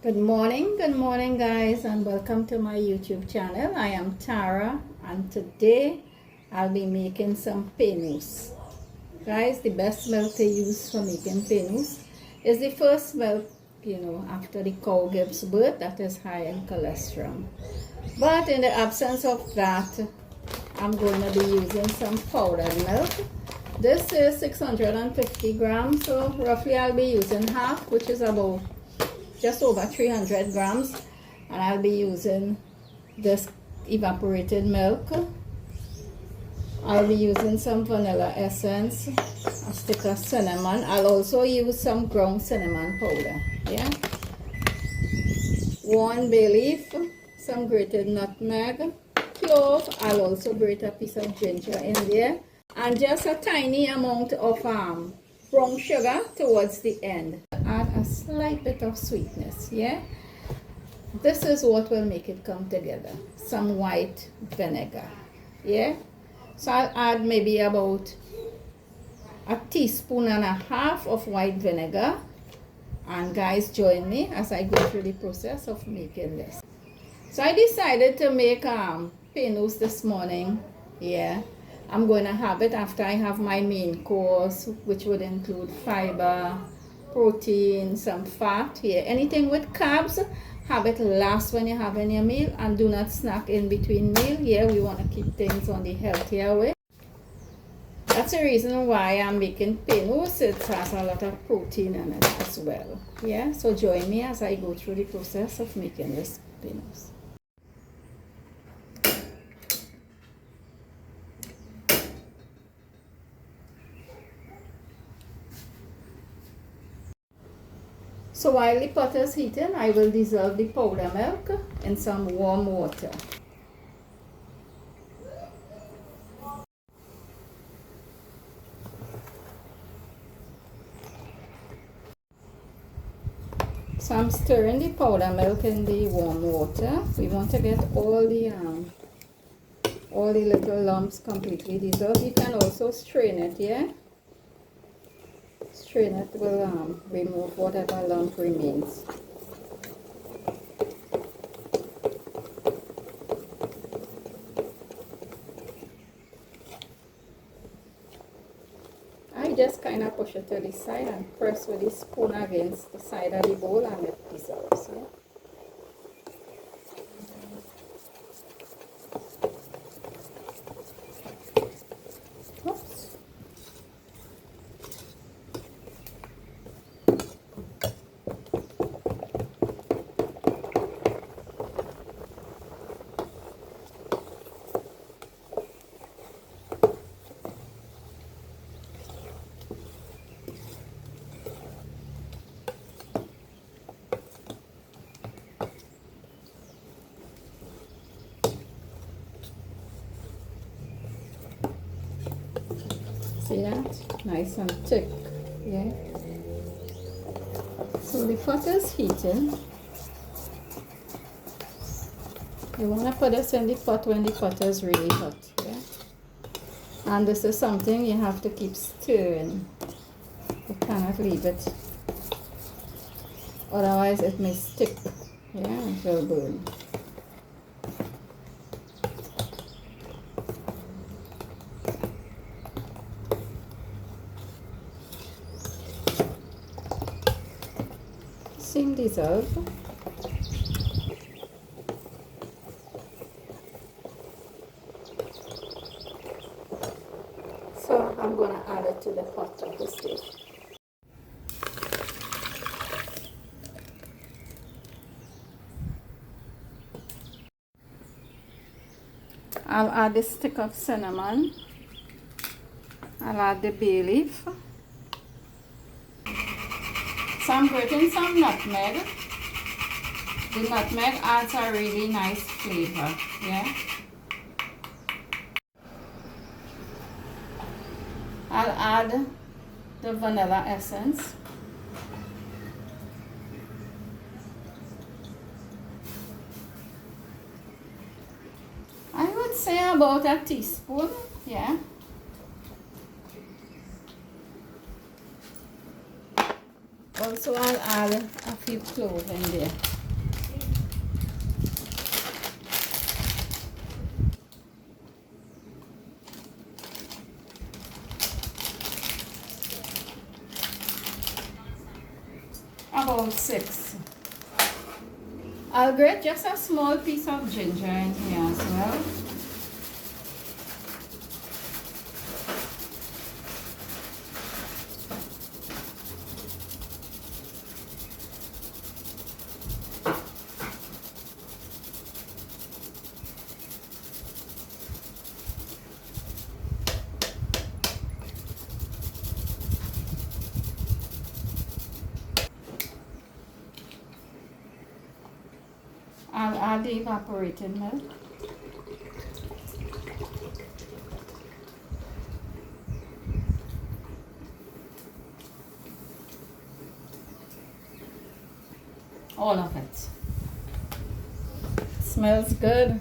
Good morning guys, and welcome to my YouTube channel. I am Tara, and today I'll be making some penus. Guys, the best milk to use for making penus is the first milk, after the cow gives birth, that is high in cholesterol. But in the absence of that, I'm going to be using some powdered milk. This is 650 grams, so roughly I'll be using half, which is about just over 300 grams, and I'll be using this evaporated milk. I'll be using some vanilla essence, a stick of cinnamon. I'll also use some ground cinnamon powder, one bay leaf, some grated nutmeg, clove. I'll also grate a piece of ginger in there, and just a tiny amount of brown sugar towards the end. Add a slight bit of sweetness. This is what will make it come together. Some white vinegar. So I'll add maybe about a teaspoon and a half of white vinegar, and guys, join me as I go through the process of making this. So I decided to make penus this morning. I'm going to have it after I have my main course, which would include fiber, protein, some fat. Anything with carbs, have it last when you're having your meal, and do not snack in between meal. We want to keep things on the healthier way. That's the reason why I'm making penus. It has a lot of protein in it as well. So join me as I go through the process of making this penus. So while the pot is heating, I will dissolve the powder milk in some warm water. So I'm stirring the powder milk in the warm water. We want to get all the little lumps completely dissolved. You can also strain it, Strain it will remove whatever lump remains. I just kind of push it to the side and press with the spoon against the side of the bowl, and it dissolves. See that? Nice and thick. So the pot is heating. You want to put this in the pot when the pot is really hot. And this is something you have to keep stirring. You cannot leave it. Otherwise it may stick. It will burn. Dissolve. So I'm going to add it to the pot at this stage. I'll add a stick of cinnamon. I'll add the bay leaf. So I'm grating some nutmeg. The nutmeg adds a really nice flavor. I'll add the vanilla essence. I would say about a teaspoon. Also, I'll add a few cloves in there. About 6. I'll grate just a small piece of ginger in here as well. I'll add the evaporated milk. All of it. Smells good.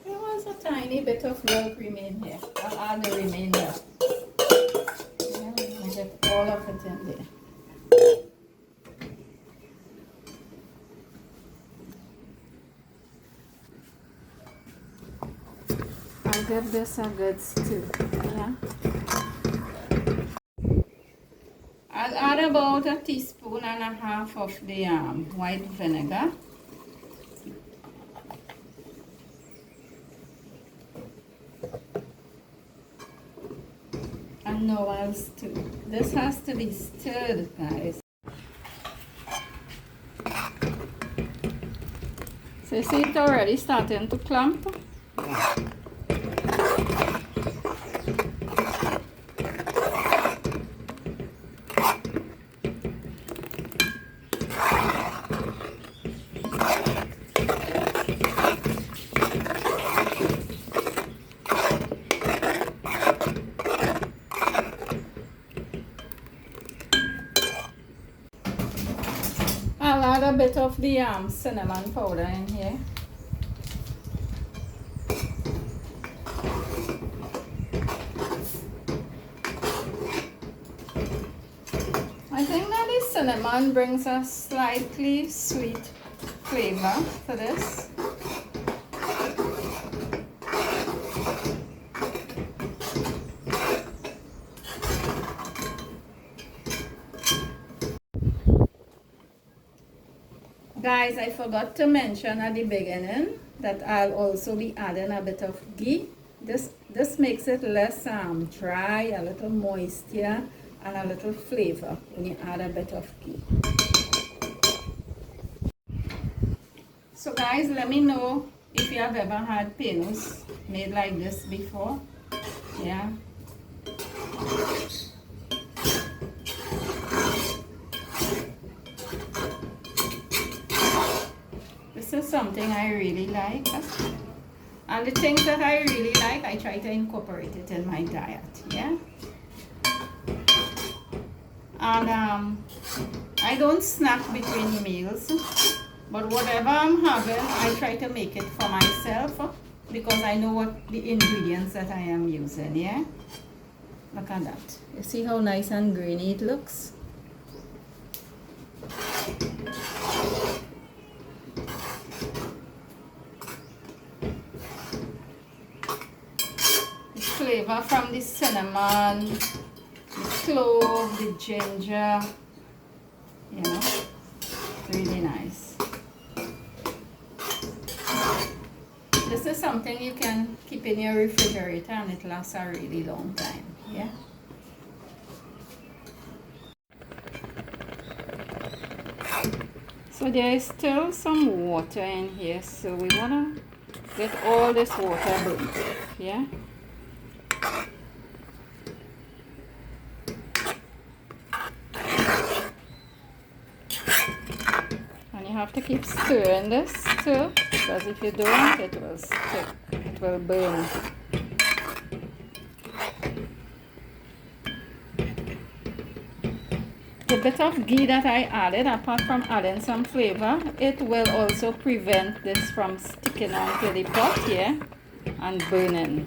There was a tiny bit of milk remain here. I'll add the remainder. Yeah, I get all of it in there. I'll give this a good stew. Yeah. I'll add about a teaspoon and a half of the white vinegar. And now I'll stew. This has to be stirred, guys. So you see it already starting to clump? I'll add a bit of the cinnamon powder in here. I think that the cinnamon brings a slightly sweet flavor to this. Guys, I forgot to mention at the beginning that I'll also be adding a bit of ghee. This makes it less dry, a little moisture, and a little flavor when you add a bit of ghee. So guys, let me know if you have ever had pinus made like this before. Yeah. This is something I really like. And the things that I really like, I try to incorporate it in my diet. Yeah. And I don't snack between meals, but whatever I'm having, I try to make it for myself because I know what the ingredients that I am using. Yeah. Look at that. You see how nice and grainy it looks? The flavor from the cinnamon, the clove, the ginger, you know, really nice. This is something you can keep in your refrigerator and it lasts a really long time. Yeah. So there is still some water in here, so we want to get all this water burnt. Yeah. And you have to keep stirring this too, because if you don't, it will stick, it will burn. The bit of ghee that I added, apart from adding some flavor, it will also prevent this from sticking onto the pot here and burning.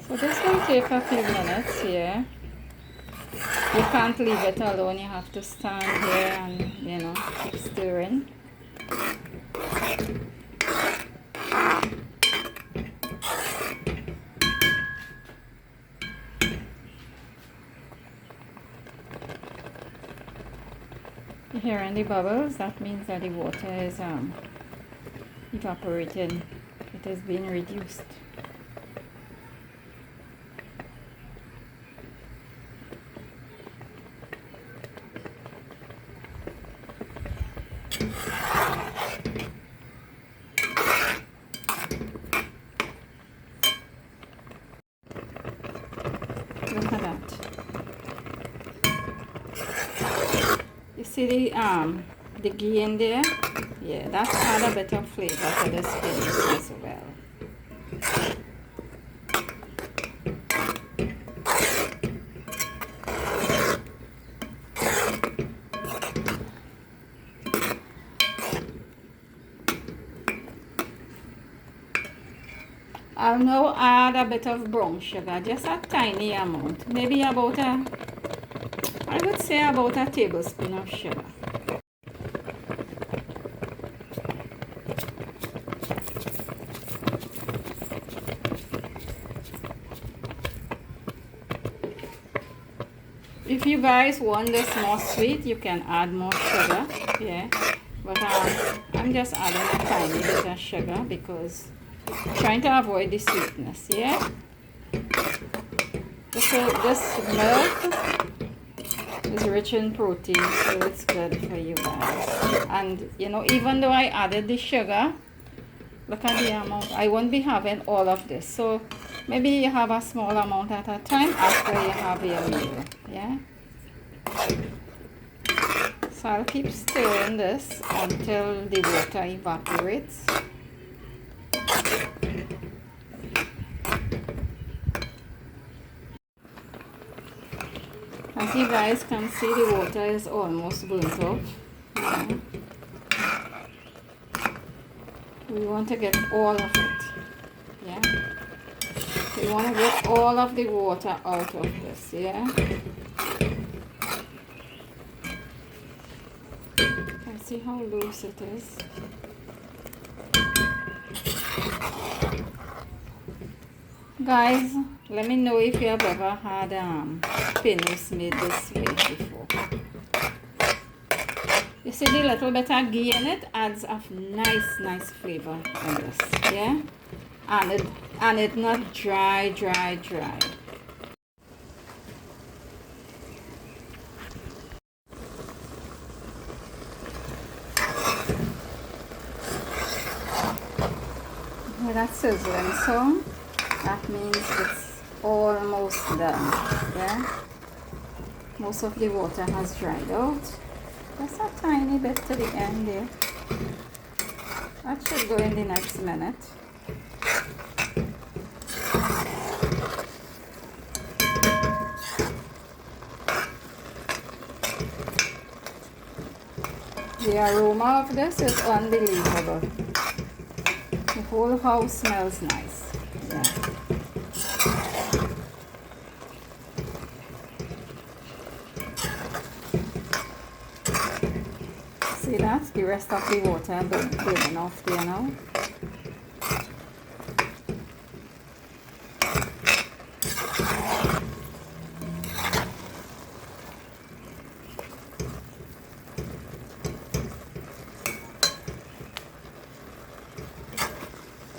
So this will take a few minutes here. You can't leave it alone. You have to stand here and, you know, keep stirring. You hearing the bubbles? That means that the water is evaporating. It is being reduced. Look at that. You see the ghee in there? Yeah, that's add a bit of flavor to the spinach as well. I'll now add a bit of brown sugar, just a tiny amount, maybe about I would say about a tablespoon of sugar. If you guys want this more sweet, you can add more sugar, yeah. But I'm just adding a tiny bit of sugar because I'm trying to avoid the sweetness, yeah. This milk is rich in protein, so it's good for you guys. And you know, even though I added the sugar, look at the amount. I won't be having all of this, so maybe you have a small amount at a time after you have your meal, yeah. So I'll keep stirring this until the water evaporates. As you guys can see, the water is almost burnt off. Yeah. We want to get all of it. Yeah. We want to get all of the water out of this. Yeah. See how loose it is. Guys, let me know if you have ever had pinus made this way before. You see the little bit of ghee in it adds a nice flavor in this, yeah? And it's not dry. Hear that sizzling sound? That means it's almost done, yeah? Most of the water has dried out. Just a tiny bit to the end there. That should go in the next minute. The aroma of this is unbelievable. The whole house smells nice. Yeah. See that? The rest of the water burning off there now.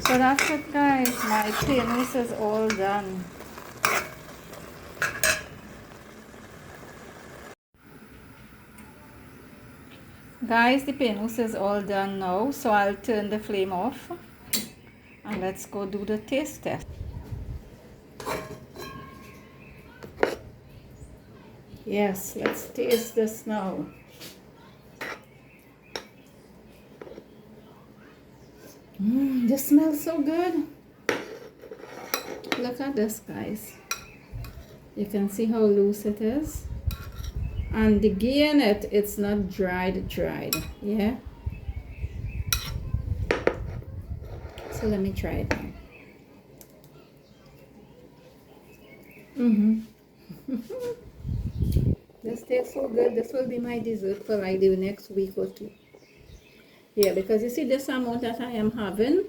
So that's it, guys. My pinus is all done. Guys, the pinus is all done now, so I'll turn the flame off and let's go do the taste test. Yes, let's taste this now. This smells so good. Look at this, guys. You can see how loose it is. And the ghee in it, it's not dried, yeah? So let me try it now. This tastes so good. This will be my dessert for like the next week or two. Yeah, because you see this amount that I am having,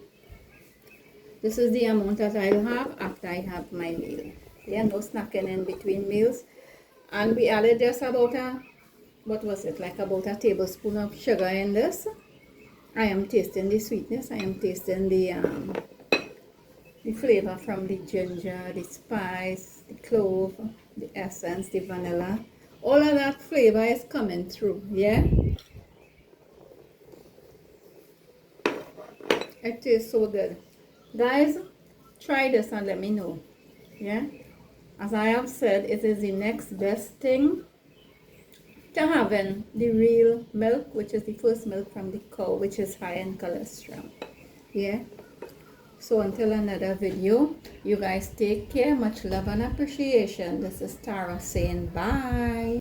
this is the amount that I'll have after I have my meal. Yeah, no snacking in between meals. And we added just about what was it, like about a tablespoon of sugar in this. I am tasting the sweetness. I am tasting the flavor from the ginger, the spice, the clove, the essence, the vanilla. All of that flavor is coming through, yeah? It tastes so good. Guys, try this and let me know, yeah? As I have said, it is the next best thing to having the real milk, which is the first milk from the cow, which is high in cholesterol, yeah? So until another video, you guys take care. Much love and appreciation. This is Tara saying bye.